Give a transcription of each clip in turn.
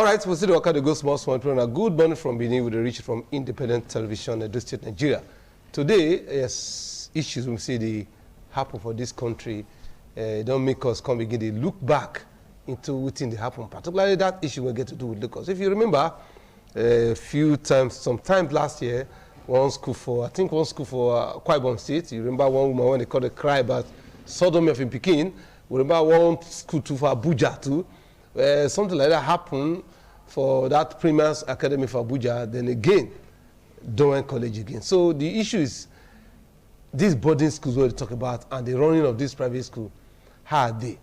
All right, we'll see the worker, the go small program. Good morning from Benin with the reach from Independent Television, Edo State, Nigeria. Today, yes, issues we see the happen for this country. Don't make us come begin to look back into what's in the happen. Particularly that issue we get to do with Lagos. If you remember, sometimes last year, one school for Kwaibon State. You remember one woman when they called a cry about sodomy of in Pekin. We remember one school too for Abuja too. Something like that happened for that Primus Academy for Abuja. Then again, Dowen College again. So the issue is these boarding schools we talk about and the running of this private school. How are they?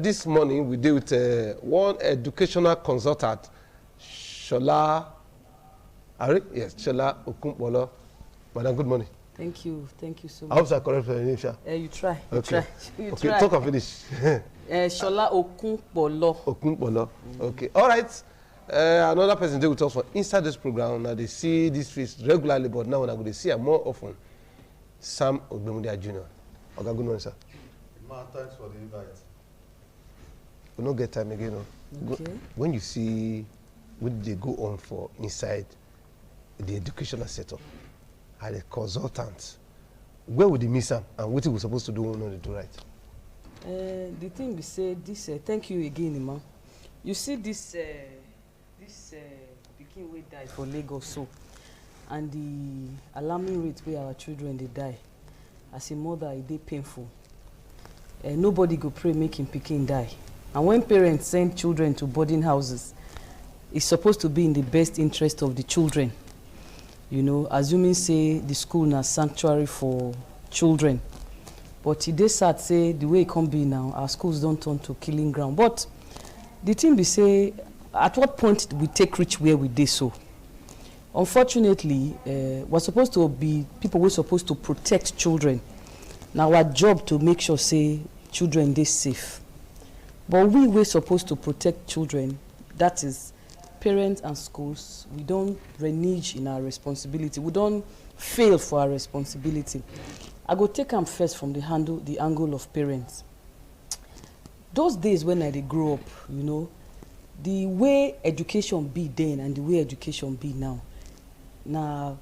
This morning we deal with one educational consultant, Shola. Yes, Shola Okumpolo. Madam, good morning. Thank you so much. I hope I correct your name, sir. You try. Okay. You okay, try. talk and finish. Shola Okumpolo. Okumpolo. Okay. All right. Another person they will talk for inside this program. Now they see this face regularly, but now when I go to see her more often. Sam Ogbemudia Jr. Okay, good morning, sir. Thanks for the invite. We don't get time again. No? Okay. When you see what they go on for inside the educational setup, as a consultant, where would they miss them and what we supposed to do when they do right? The thing we say, this, thank you again, Imam. You see this Pekin we died for Lagos, so, and the alarming rate where our children they die. As a mother, it is painful. Nobody go pray making Pekin die. And when parents send children to boarding houses, it's supposed to be in the best interest of the children. You know, assuming say the school na sanctuary for children. But today sad say the way it can be now, our schools don't turn to killing ground. But the thing we say, at what point we take reach where we did so? Unfortunately, we're supposed to be people we're supposed to protect children. Now our job to make sure say children they safe. But we're supposed to protect children, that is parents and schools. We don't renege in our responsibility. We don't fail for our responsibility. I go take them first from the angle of parents. Those days when I grow up, you know, the way education be then and the way education be now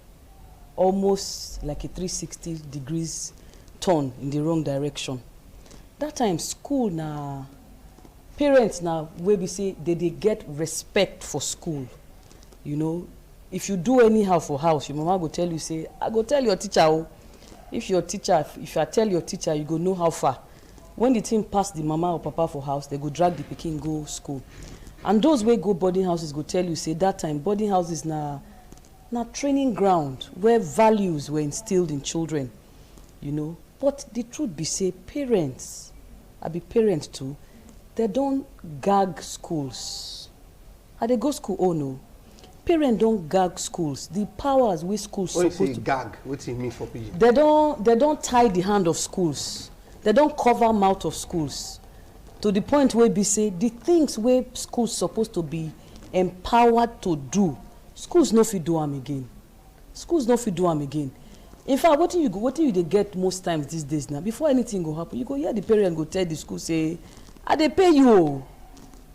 almost like a 360 degrees turn in the wrong direction. That time school now, parents now where we say they get respect for school. You know, if you do anyhow for house, your mama go tell you, say, I go tell your teacher, oh, if I tell your teacher, you go know how far. When the thing pass the mama or papa for house, they go drag the pikin go school. And those way go boarding houses go tell you, say that time boarding houses na training ground where values were instilled in children, you know. But the truth be say, parents, I be parents too, they don't gag schools. How they go school? Oh no. Parents don't gag schools. The powers we schools When supposed you say to gag, what's it mean for PG? they don't tie the hand of schools. They don't cover mouth of schools. To the point where we say the things where schools supposed to be empowered to do, schools no fit do them again. Schools no fit do them again. In fact, what do you they get most times these days now? Before anything go happen, you go hear the parent go tell the school, say, I they pay you.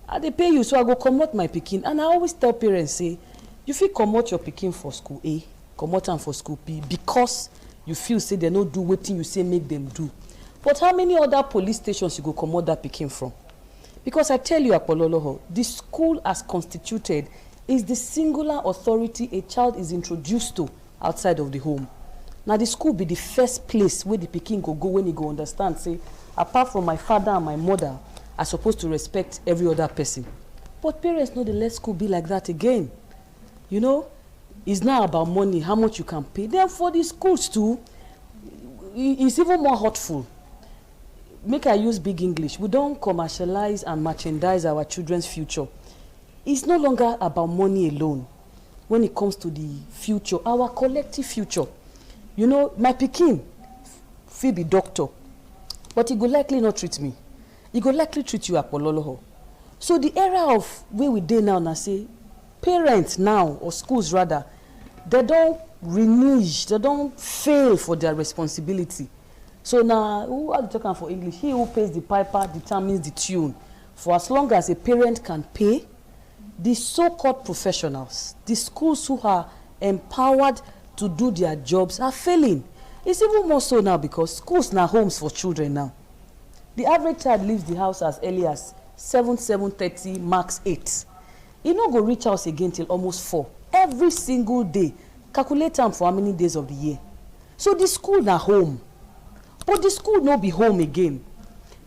I they pay you, so I go comot my pikin. And I always tell parents, say, you feel comot your pikin for school A, comot them for school B, because you feel say they don't do what you say make them do. But how many other police stations you go comot that pikin from? Because I tell you, Apololoho, the school as constituted is the singular authority a child is introduced to outside of the home. Now the school be the first place where the pikin go when he go understand, say, apart from my father and my mother, are supposed to respect every other person. But parents know the let school be like that again. You know, it's not about money, how much you can pay. Then for the schools too, it's even more hurtful. Make I use big English. We don't commercialize and merchandise our children's future. It's no longer about money alone when it comes to the future, our collective future. You know, my pikin, he be doctor, but he go likely not treat me. He go likely treat you at Pololoho. So the era of where we dey now, say, parents now, or schools rather, they don't renege, they don't fail for their responsibility. So now, who are talking for English? He who pays the piper determines the tune. For as long as a parent can pay the so-called professionals, the schools who are empowered to do their jobs are failing. It's even more so now because schools are homes for children now. The average child leaves the house as early as 7:30, max 8. He no go reach house again till almost 4. Every single day. Calculate time for how many days of the year. So the school na home. But the school no be home again.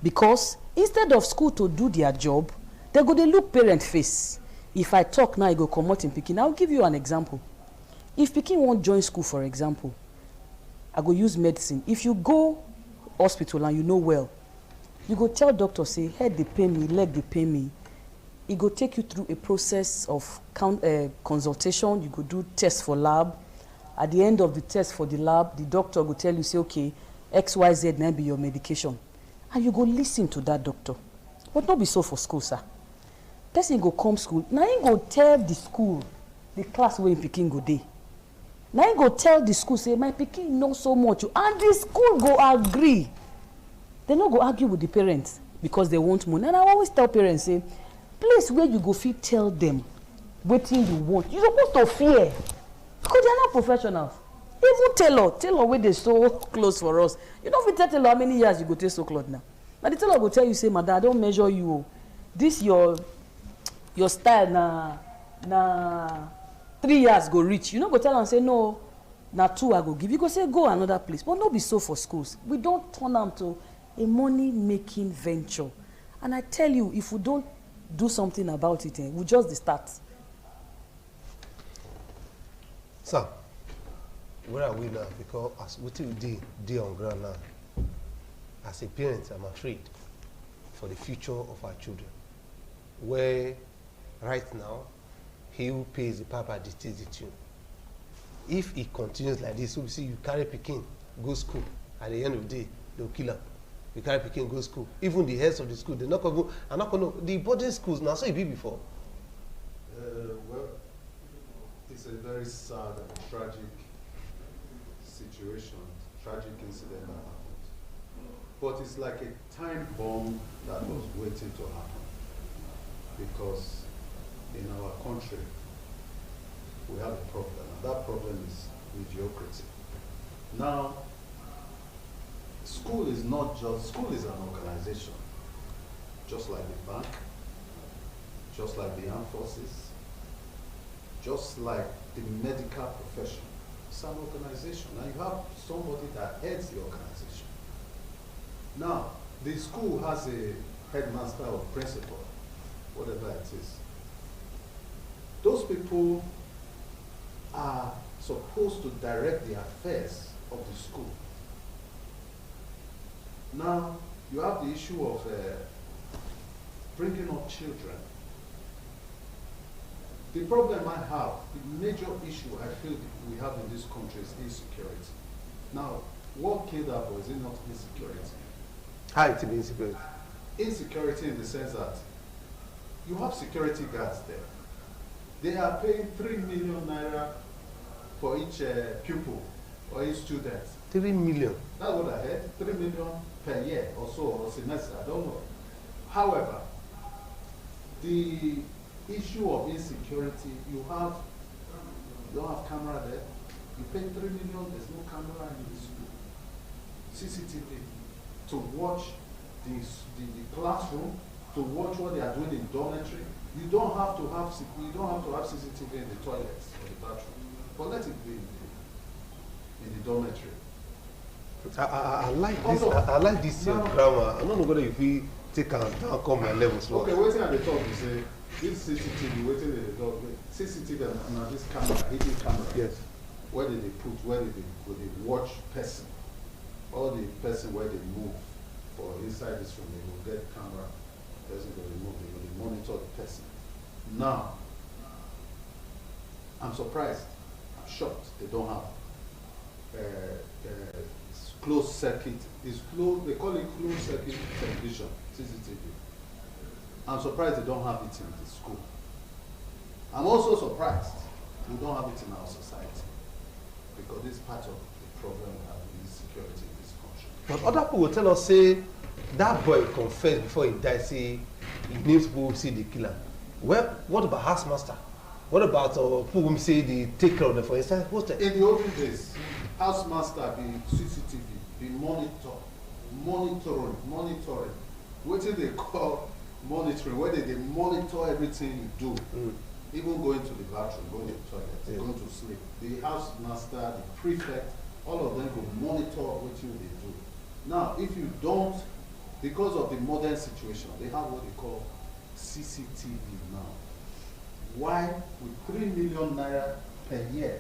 Because instead of school to do their job, they go dey look parent face. If I talk now, I go comot in pikin. I'll give you an example. If pikin wan join school, for example, I go use medicine. If you go hospital and you know well, you go tell doctor say head dey pain me, leg dey pain me. E go take you through a process of consultation. You go do test for lab. At the end of the test for the lab, the doctor go tell you say okay, XYZ na be your medication, and you go listen to that doctor. But no be so for school, sir. Person go come school, na him go tell the school the class wey him pikin go dey. Na him go tell the school say my pikin know so much, and the school go agree. They no go argue with the parents because they want money. And I always tell parents say, place where you go fit tell them wetin you want. You supposed to fear because they are not professionals. Even tailor wey dey so close for us. You no fit tell tailor how many years you go take sew cloth now. Na the tailor go tell you say, madam, I don measure you o. This your style na 3 years go reach. You no go tell am say no, na 2 I go give. You go say go another place. But no be so for schools. We don turn am to a money-making venture. And I tell you, if we don't do something about it, we just dey start. Sir, where are we now? Because as wetin we dey on ground now, as a parent, I'm afraid for the future of our children. Where right now, he who pays the piper dictates the tune. If it continues like this, so we see you carry pikin, go school, at the end of the day, they'll kill him. You carry pikin, go school. Even the heads of the school, they're not going to know. The boarding schools, now, so it be before. Well, it's a very sad and tragic situation, tragic incident that happened. But it's like a time bomb that was waiting to happen. Because in our country, we have a problem, and that problem is mediocrity. Now, school is not just, school is an organization, just like the bank, just like the armed forces, just like the medical profession. It's an organization, and you have somebody that heads the organization. Now, the school has a headmaster or principal, whatever it is. Those people are supposed to direct the affairs of the school. Now, you have the issue of bringing up children. The problem I have, the major issue I feel we have in this country is insecurity. Now, what killed our boys is not insecurity. How it be insecurity? Insecurity in the sense that you have security guards there. They are paying 3 million naira for each pupil or each student. 3 million? That's what I heard, 3 million per year or so, or semester, I don't know. However, the issue of insecurity, you don't have camera there. You pay 3 million, there's no camera in the school. CCTV to watch the classroom, to watch what they are doing in dormitory. You don't have to have CCTV in the toilets or the bathroom, but let it be in the dormitory. I like this. I like this grammar. I don't know whether if we take and down come my levels. Okay, waiting at the top, you say this CCTV waiting at the top. CCTV and this camera, hidden camera. Yes. Where did they put? Where did they watch person? All the person where they move for inside this room, they will get camera. Person will remove. They will monitor the person. Now, I'm surprised. I'm shocked. They don't have closed circuit. It's closed. They call it closed circuit television, CCTV. I'm surprised they don't have it in the school. I'm also surprised we don't have it in our society, because this is part of the problem we have with insecurity in this country. But other people will tell us, say, that boy confessed before he died, say, he needs people to see the killer. Well, what about housemaster? What about who will say they take care of them, for instance? What's the... In the olden days, housemaster be CCTV, be monitoring. What do they call monitoring? Where they monitor everything you do, even going to the bathroom, going to the toilet, going to sleep. The housemaster, the prefect, all of them will monitor what they do. Now, if you don't, because of the modern situation, they have what they call CCTV now. Why, with 3 million naira per year,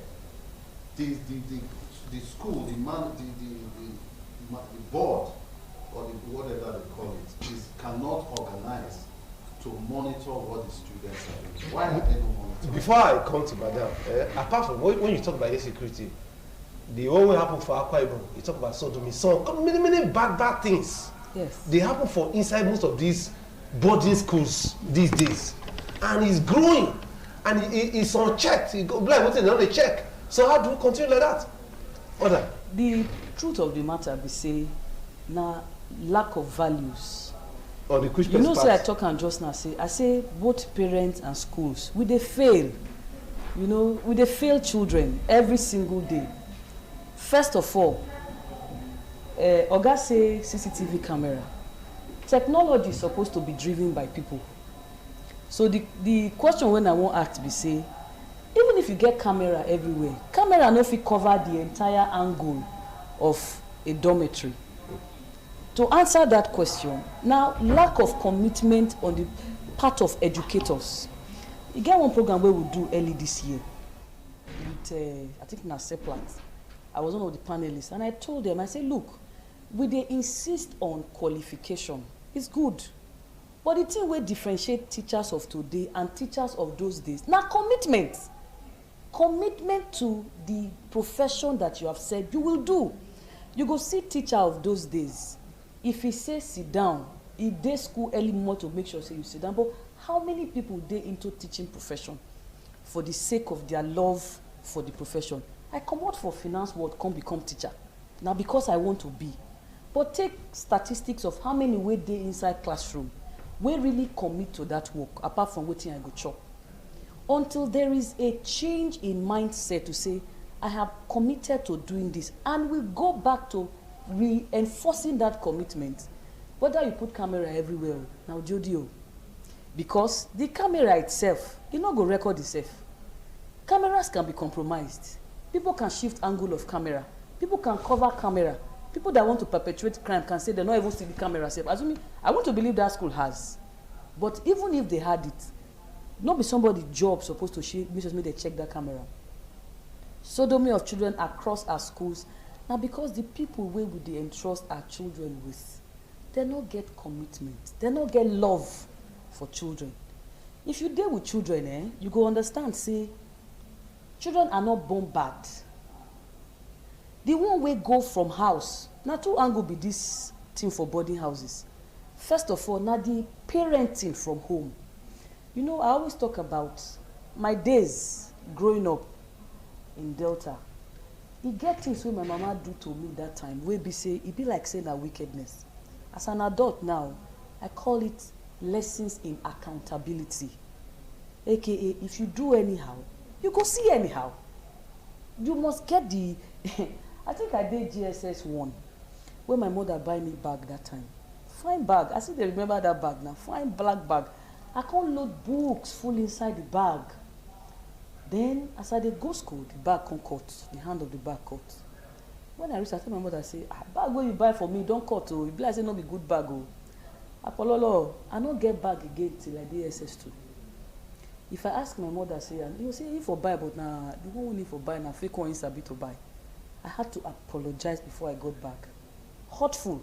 the school, the board, or whatever they call it, cannot organize to monitor what the students are doing? Why are they not monitoring? Before I come to Madam, apart from when you talk about insecurity, the one will happen for Akwa Ibom, you talk about sodomy, many bad things. Yes. They happen for inside most of these boarding schools these days. And it's growing. And it's unchecked. It goes blind, what's another check. So how do we continue like that? Other. The truth of the matter be say, now lack of values. Or the Christian you know, say I talk and just now say, I say both parents and schools, they fail. You know, they fail children every single day. First of all, Oga say CCTV camera. Technology is supposed to be driven by people. So the question when I want ask be say, even if you get camera everywhere, camera no fit cover the entire angle of a dormitory. To answer that question, now lack of commitment on the part of educators. You get one program where we do early this year with I think na Seplat. I was one of the panelists, and I told them, I said, look, they insist on qualification. It's good. But the thing will differentiate teachers of today and teachers of those days. Now, commitment. Commitment to the profession that you have said you will do. You go see teacher of those days. If he says sit down, he dey school early more to make sure say you sit down. But how many people dey into teaching profession for the sake of their love for the profession? I come out for finance world, come become teacher. Now because I want to be. But take statistics of how many wey dey inside classroom wey really commit to that work, apart from wetin I go chop. Until there is a change in mindset to say, I have committed to doing this, and we go back to reinforcing that commitment. Whether you put camera everywhere, now Jodio, because the camera itself, it not go record itself. Cameras can be compromised. People can shift angle of camera. People can cover camera. People that want to perpetrate crime can say they not even see the camera safe. Assuming, I want to believe that school has. But even if they had it, not be somebody's job supposed to make sure they check that camera. Sodomy of children across our schools. Now because the people where we they entrust our children with, they not get commitment. They not get love for children. If you deal with children, you go understand, say, children are not born bad. The one way go from house, now two angle be this thing for boarding houses. First of all, now the parenting from home. You know, I always talk about my days growing up in Delta. It get things wey my mama do to me that time, wey be say, it be like saying a wickedness. As an adult now, I call it lessons in accountability. AKA, if you do anyhow, you go see anyhow. You must get the, I think I did GSS 1, when my mother buy me bag that time. Fine bag, I still remember that bag now, fine black bag. I can't load books full inside the bag. Then, as I did go school, the bag come cut, the hand of the bag cut. When I reached, I tell my mother, say, bag where you buy for me, don't cut, oh. It be like say, no be good bag, oh. Apololo, I don't get bag again till I did SS2. If I ask my mother, say, you say, if for buy, but now, the one we need for buy, now, fake one is a bit to buy. I had to apologize before I got back. Hurtful.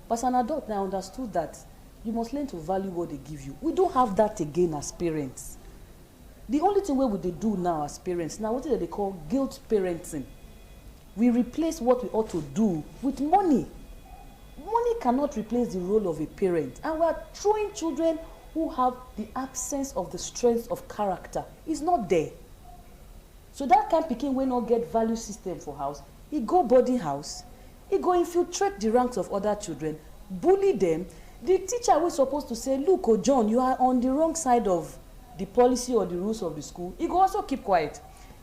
But as an adult, I understood that you must learn to value what they give you. We don't have that again as parents. The only thing we they do now as parents, now what is it they call guilt parenting? We replace what we ought to do with money. Money cannot replace the role of a parent. And we are throwing children who have the absence of the strength of character. It's not there. So that kind of pikin will not get value system for house. He go boarding house. He go infiltrate the ranks of other children, bully them. The teacher was supposed to say, look, oh John, you are on the wrong side of the policy or the rules of the school, he go also keep quiet.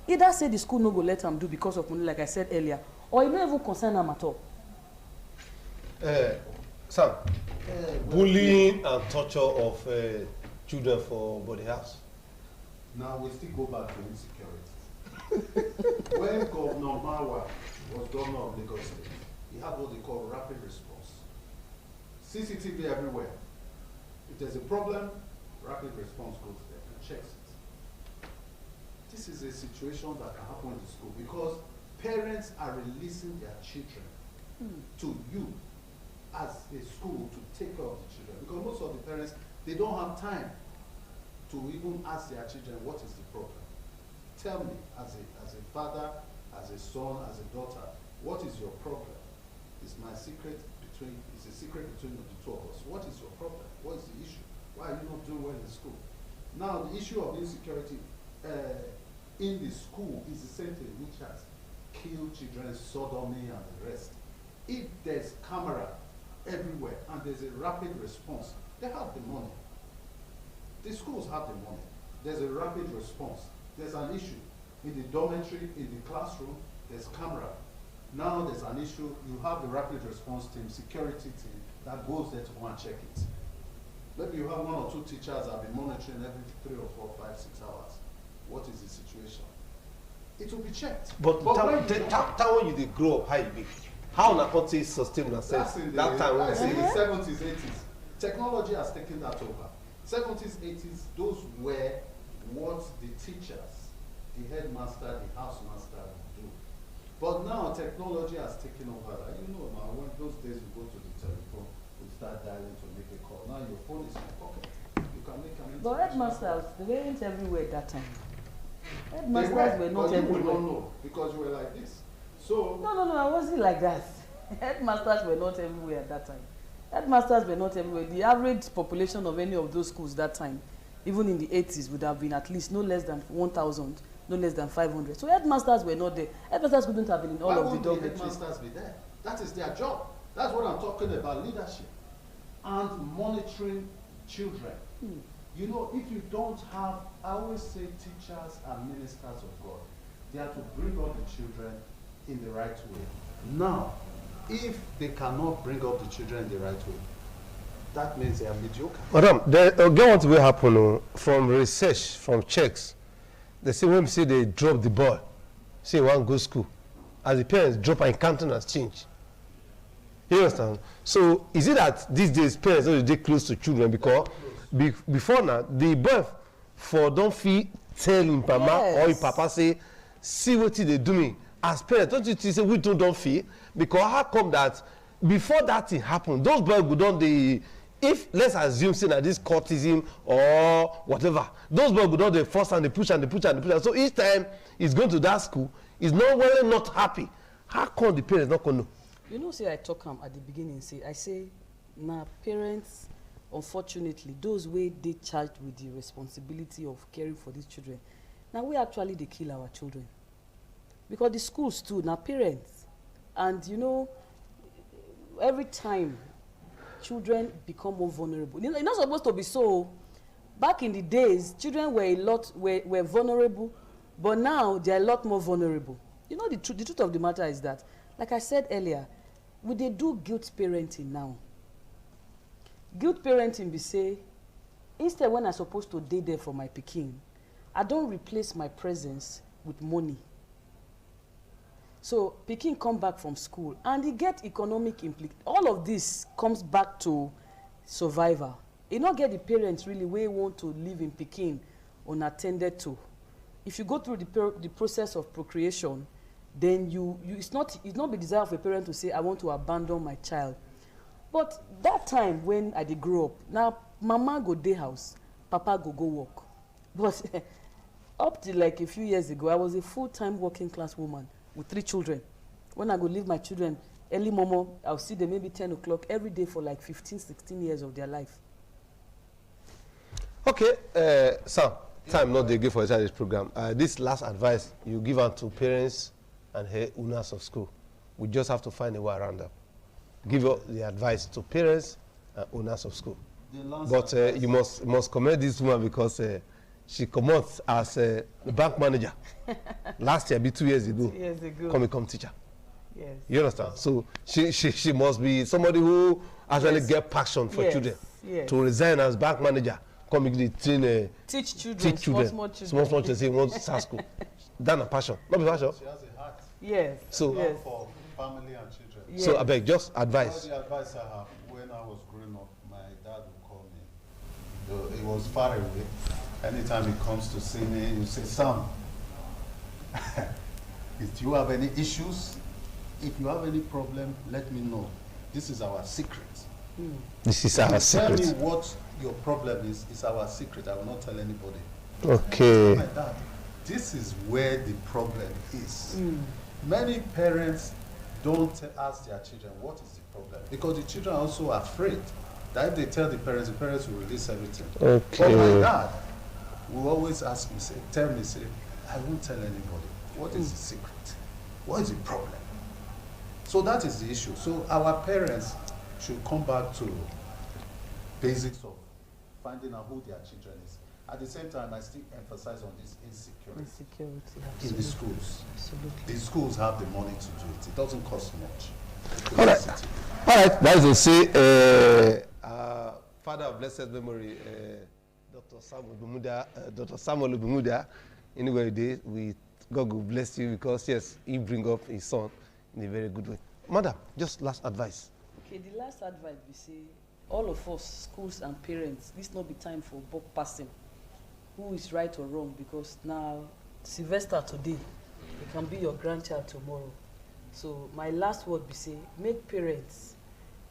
Either say the school no go let am do because of money, like I said earlier, or he no even concern am at all. Sam, bullying and torture of children for body house. Now we still go back to insecurity. When Governor Marwa was governor of Lagos State, he had what they call rapid response. CCTV everywhere. If there's a problem, rapid response goes there and checks it. This is a situation that can happen in the school because parents are releasing their children to you as a school to take care of the children. Because most of the parents, they don't have time to even ask their children, what is the problem? Tell me, as a father, as a son, as a daughter, what is your problem? It's a secret between the two of us. What is your problem? What is the issue? Why are you not doing well in school? Now, the issue of insecurity in the school is the same thing, which has killed children, sodomy, and the rest. If there's camera everywhere and there's a rapid response, they have the money. The schools have the money. There's a rapid response. There's an issue in the dormitory, in the classroom, there's camera. Now there's an issue, you have the rapid response team, security team, that goes there to go and check it. Maybe you have one or two teachers that have been monitoring every 3 or 4, 5, 6 hours. What is the situation? It will be checked. But when you did grow up, how you be? How Nakoti sustain yourself? That time when in the 70s, 80s. Technology has taken that over. 70s, 80s, those were what the teachers, the headmaster, the housemaster would do. But now technology has taken over that. You know now, when those days you go to the telephone, you start dialing to make a call. Now your phone is in your pocket. You can make an But headmasters, they weren't everywhere at that time. Headmasters were not everywhere. You don't know because you were like this. So No, I wasn't like that. Headmasters were not everywhere at that time. Headmasters were not everywhere. The average population of any of those schools that time, even in the 80s, would have been at least no less than 1,000, no less than 500. So headmasters were not there. Headmasters couldn't have been in all of the dormitories. Why wouldn't the headmasters be there? That is their job. That's what I'm talking about, leadership and monitoring children. You know, if you don't have, I always say teachers are ministers of God. They are to bring up the children in the right way. Now, if they cannot bring up the children in the right way, that means they are mediocre. Madam, again, what will happen from research, from checks? They say when we say they drop the ball, say one go school, as the parents drop and countenance change. You understand? So is it that these days parents don't dey close to children because before now the boy for don't feel tell him mama or him papa say see what they do me as parents don't you think say we don't feel because how come that before that thing happen those boys go don dey if let's assume say na this courtism or whatever those boys go don dey force and they push and they push and they push and so each time he's going to that school he's not really not happy how come the parents not gonna know. You know, say I talk at the beginning, I say, now parents, unfortunately, those way they charged with the responsibility of caring for these children. Now we actually they kill our children. Because the schools too, now parents. And you know, every time children become more vulnerable. It's not supposed to be so. Back in the days, children were vulnerable, but now they're a lot more vulnerable. You know, the truth of the matter is that, like I said earlier, we dey do guilt parenting now. Guilt parenting be say, instead when I supposed to dey there for my pikin, I don't replace my presence with money. So pikin come back from school and he get economic implications. All of this comes back to survival. You not get the parents really wey want to live in pikin unattended to. If you go through the process of procreation, then it's not be desire of a parent to say I want to abandon my child. But that time when I did grow up, now mama go day house, papa go work. But up to like a few years ago, I was a full-time working class woman with 3 children. When I go leave my children early momo, I'll see them maybe 10 o'clock every day for like 15, 16 years of their life. Okay, Sam, time not dey give for this program. This last advice you give out to parents and owners of school. We just have to find a way around them. Give the advice to parents and owners of school. But you must commend this woman because she comes as a bank manager. Last year, be 2 years ago. 2 years ago. Come teacher. Yes. You understand? So she must be somebody who actually get passion for children. Yes. To resign as bank manager, come teach children. Small children. Small children say want to start school. That's a passion. Not be passion. She has a heart. Yes. So yes. For family and children. Yes. So I beg, just advice. All the advice I have, when I was growing up, my dad would call me. Though he was far away. Anytime he comes to see me, he would say, "Son, if you have any issues, if you have any problem, let me know. This is our secret. This is our secret. Tell me what your problem is. It's our secret. I will not tell anybody." Okay. My dad, this is where the problem is. Many parents don't ask their children what is the problem, because the children are also afraid that if they tell the parents will release everything. Okay. But my dad will always ask me, tell me, I won't tell anybody. What is the secret? What is the problem? So that is the issue. So our parents should come back to basics of finding out who their children is. At the same time, I still emphasize on this insecurity in the schools. Absolutely. The schools have the money to do it. It doesn't cost much. All right. All right. That is to say, father of blessed memory, Dr. Samuel Bumuda, anywhere you did, God will bless you, because yes, he bring up his son in a very good way. Madam, just last advice. Okay, the last advice we say, all of us, schools and parents, this not be time for book passing. Who is right or wrong? Because now, Sylvester today, it can be your grandchild tomorrow. So my last word be say, make parents,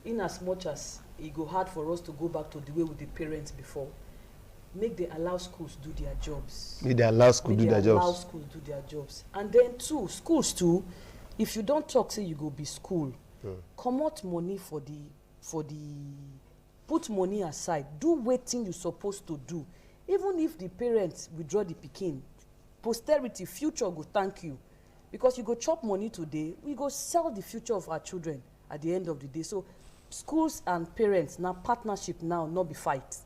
in as much as it go hard for us to go back to the way with the parents before, make they allow schools do their jobs. Make they allow schools do their jobs. Allow schools do their jobs. And then too, schools too, if you don't talk, say you go be school, come out money for the put money aside, do wetin you supposed to do. Even if the parents withdraw the pikin, posterity, future go thank you. Because you go chop money today, we go sell the future of our children at the end of the day. So schools and parents, now partnership now, not be fight,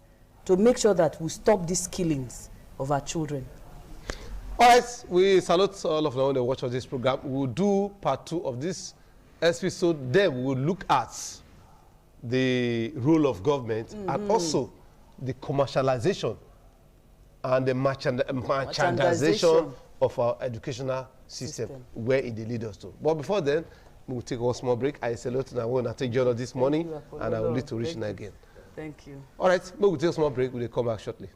to make sure that we stop these killings of our children. All right, we salute all of them that watch this program. We will do part 2 of this episode. Then we will look at the role of government and also the commercialization and the merchandization of our educational system, where it leads us to. But before then, we will take one small break. I salute and I want to take journal this morning, and I will lead to Rishna again. Thank you. All right, we will take a small break. We will come back shortly.